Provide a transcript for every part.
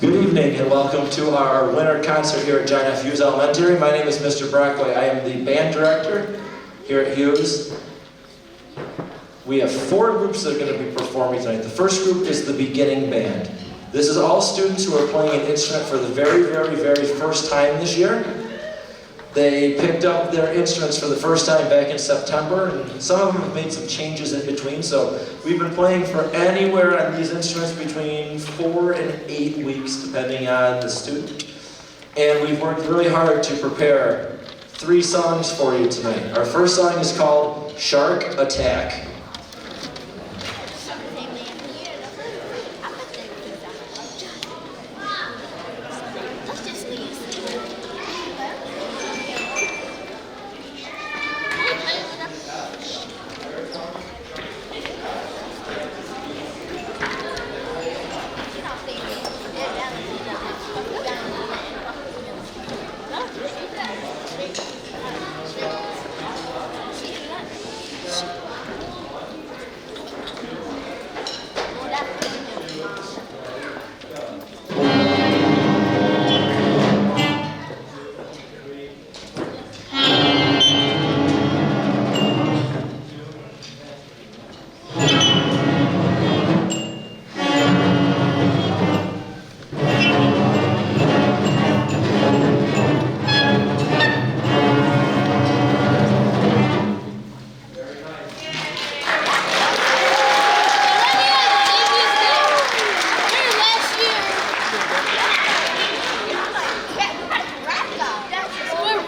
Good evening and welcome to our winter concert here at John F. Hughes Elementary. My name is Mr. Brockway. I am the band director here at Hughes. We have 4 groups that are going to be performing tonight. The first group is the beginning band. This is all students who are playing an instrument for the very first time this year. They picked up their instruments for the first time back in September, and some of them have made some changes in between, so we've been playing for anywhere on these instruments between 4 and 8 weeks, depending on the student. And we've worked really hard to prepare 3 songs for you tonight. Our first song is called Shark Attack.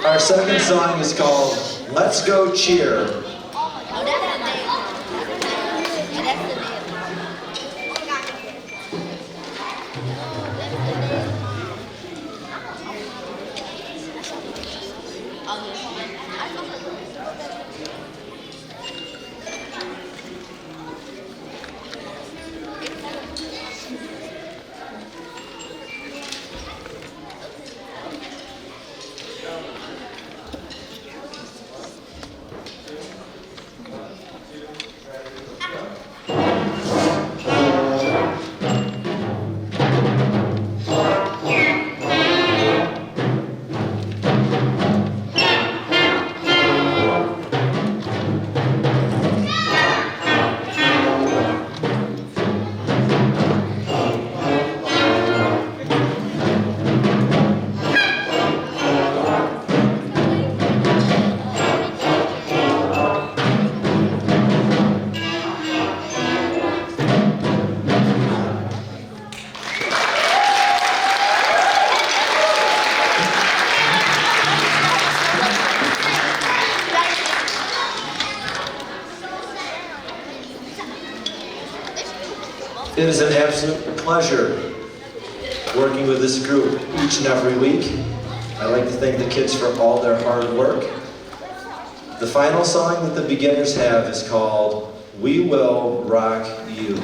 Our second song is called Let's Go Cheer. It is an absolute pleasure working with this group each and every week. I'd like to thank the kids for all their hard work. The final song that the beginners have is called We Will Rock You.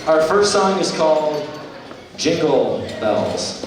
Our first song is called Jingle Bells.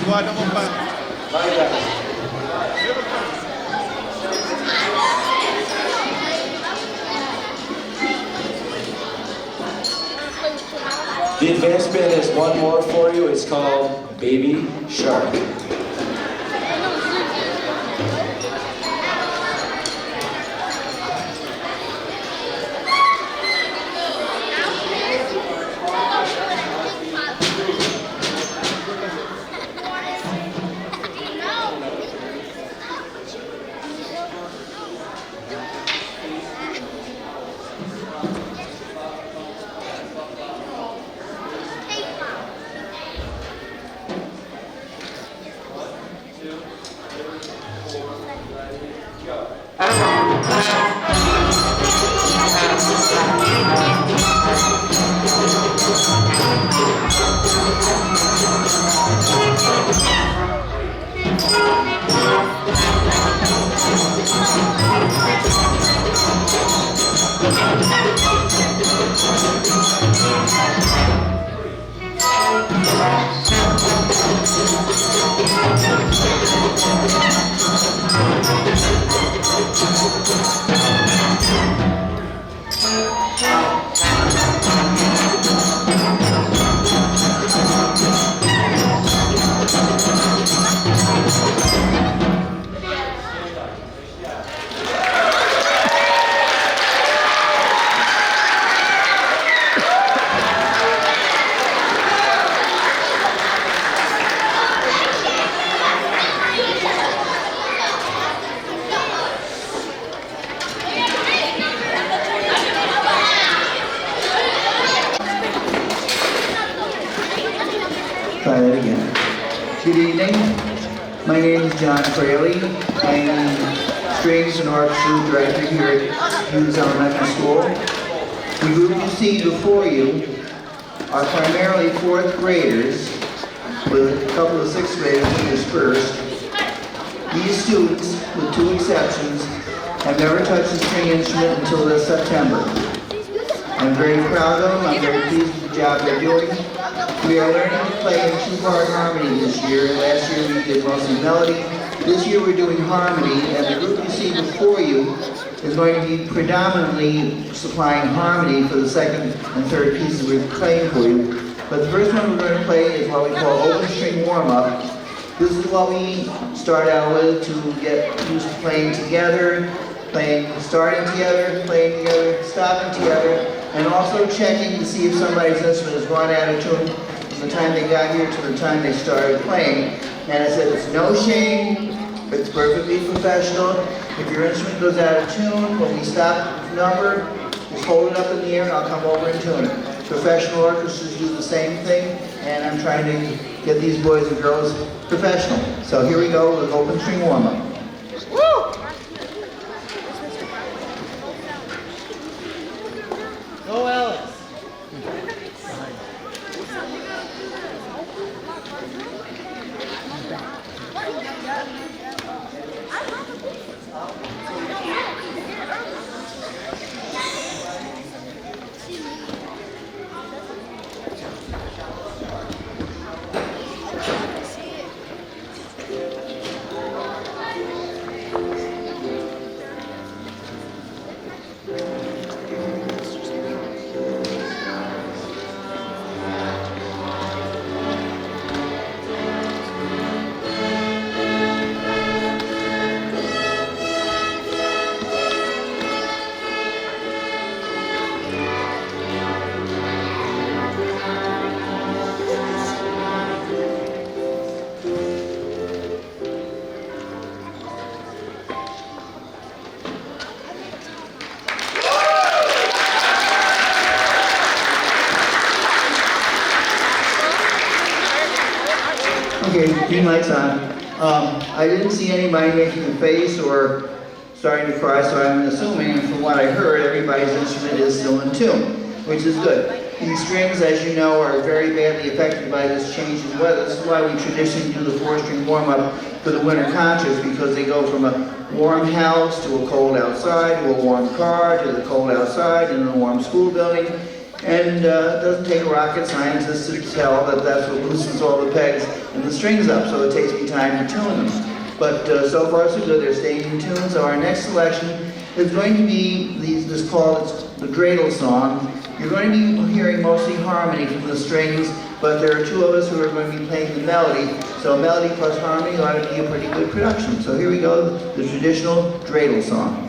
Guarda mo pa. The advanced band has one more for you. It's called Baby Shark. evening. My name is John Fraley. I am Strings and Orchestra Director here at Hughes Elementary School. The group you see before you are primarily 4th graders with a couple of 6th graders interspersed. These students, with 2 exceptions, have never touched a string instrument until this September. I'm very proud of them. I'm very pleased with the job they're doing. We are learning to play in 2-part harmony this year. Last year we did mostly melody. This year we're doing harmony, and the group you see before you is going to be predominantly supplying harmony for the 2nd and 3rd pieces we're playing for you. But the first one we're going to play is what we call open string warm-up. This is what we start out with to get used to playing together, starting together, playing together, stopping together, and also checking to see if somebody's instrument has gone out of tune from the time they got here to the time they started playing. And I said, it's no shame, it's perfectly professional. If your instrument goes out of tune, when we stop the number, just hold it up in the air and I'll come over and tune it. Professional orchestras do the same thing, and I'm trying to get these boys and girls professional. So here we go with open string warm-up. Go Alice! Okay, green light's on. I didn't see anybody making a face or starting to cry, so I'm assuming, and from what I heard, everybody's instrument is still in tune, which is good. These strings, as you know, are very badly affected by this change in weather. This is why we traditionally do the 4-string warm-up for the winter concerts, because they go from a warm house to a cold outside, to a warm car, to the cold outside, and a warm school building. And it doesn't take a rocket scientist to tell that that's what loosens all the pegs and the strings up, so it takes me time to tune them. But so far so good, they're staying in tune. So our next selection is going to be this called the dreidel song. You're going to be hearing mostly harmony from the strings, but there are 2 of us who are going to be playing the melody. So melody plus harmony ought to be a pretty good production. So here we go, the traditional dreidel song.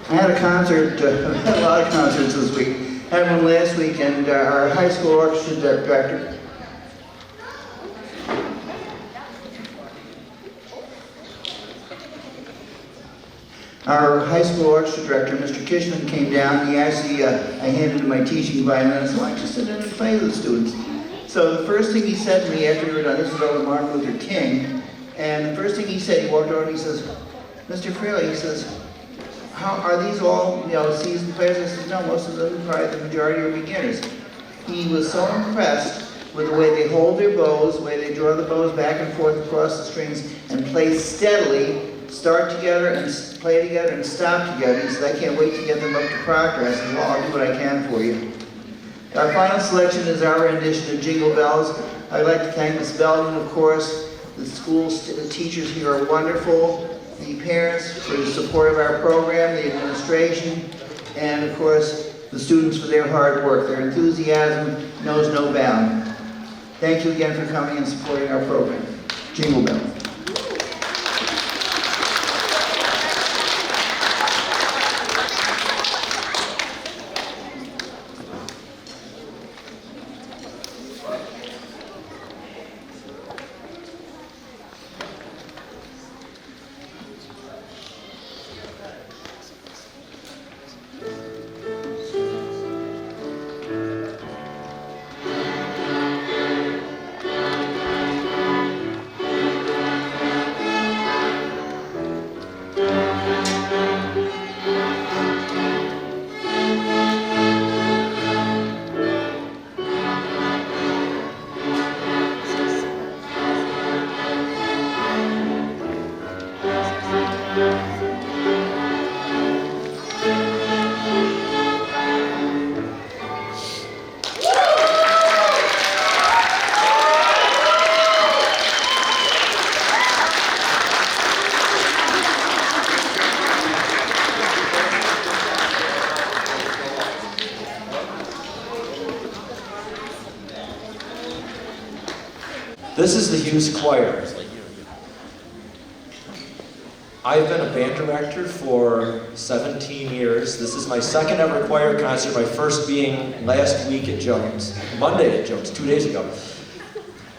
I had a concert, a lot of concerts this week. I had one last week, and our high school orchestra director, Mr. Kishman, came down. He actually, I handed him my teaching violin, and said, why don't you sit in and play with the students? So the first thing he said to me after we were done, this is over Martin Luther King, and the first thing he said, he walked over and he says, Mr. Fraley, he says, how, are these all, seasoned players? I said, no, most of them, probably the majority are beginners. He was so impressed with the way they hold their bows, the way they draw the bows back and forth across the strings and play steadily, start together and play together and stop together. He said, I can't wait to get them up to progress. I said, well, I'll do what I can for you. Our final selection is our rendition of Jingle Bells. I'd like to thank Ms. Belden, of course. The the teachers here are wonderful. The parents for the support of our program, the administration, and of course, the students for their hard work. Their enthusiasm knows no bound. Thank you again for coming and supporting our program. Jingle Bells. This is the Hughes Choir. I've been a band director for 17 years. This is my second ever choir concert, my first being last week at Jones, Monday at Jones, 2 days ago.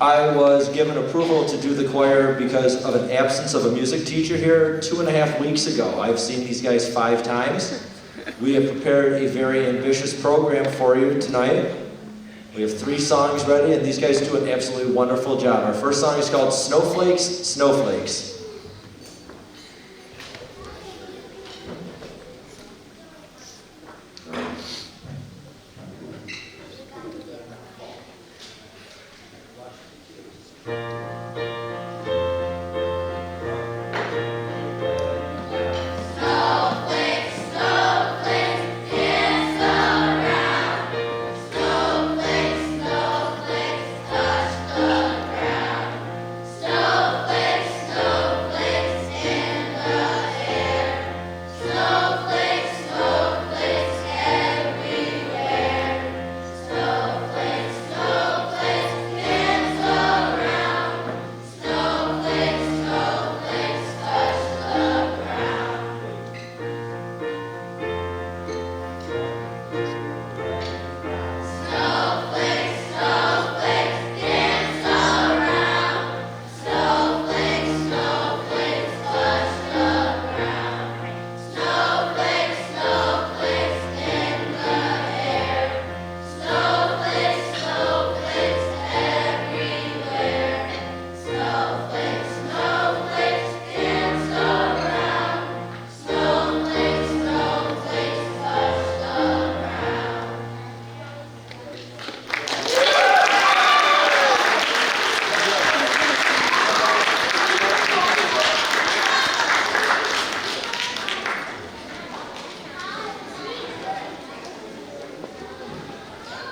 I was given approval to do the choir because of an absence of a music teacher here 2.5 weeks ago. I've seen these guys 5 times. We have prepared a very ambitious program for you tonight. We have 3 songs ready, and these guys do an absolutely wonderful job. Our first song is called Snowflakes, Snowflakes.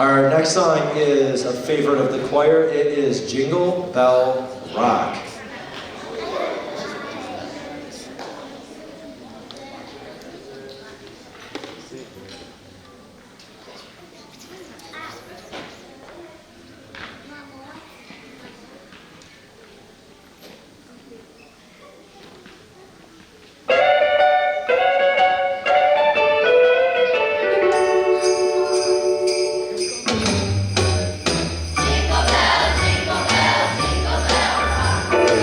Our next song is a favorite of the choir. It is Jingle Bell Rock. Jingle bell, jingle bell, jingle bell rock.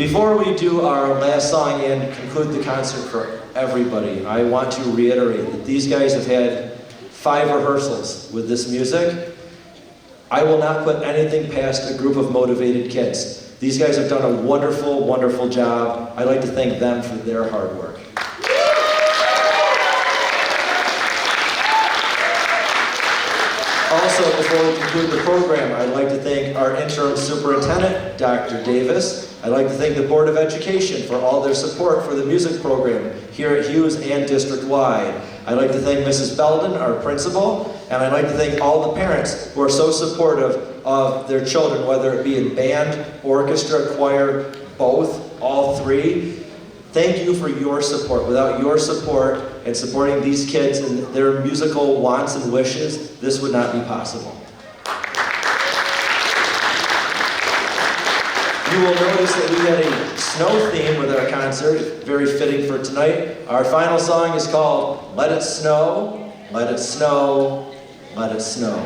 Before we do our last song and conclude the concert for everybody, I want to reiterate that these guys have had 5 rehearsals with this music. I will not put anything past a group of motivated kids. These guys have done a wonderful, wonderful job. I'd like to thank them for their hard work. Also, before we conclude the program, I'd like to thank our interim superintendent, Dr. Davis. I'd like to thank the Board of Education for all their support for the music program here at Hughes and district-wide. I'd like to thank Mrs. Belden, our principal, and I'd like to thank all the parents who are so supportive of their children, whether it be in band, orchestra, choir, both, all 3. Thank you for your support. Without your support and supporting these kids and their musical wants and wishes, this would not be possible. You will notice that we had a snow theme with our concert, very fitting for tonight. Our final song is called Let It Snow, Let It Snow, Let It Snow.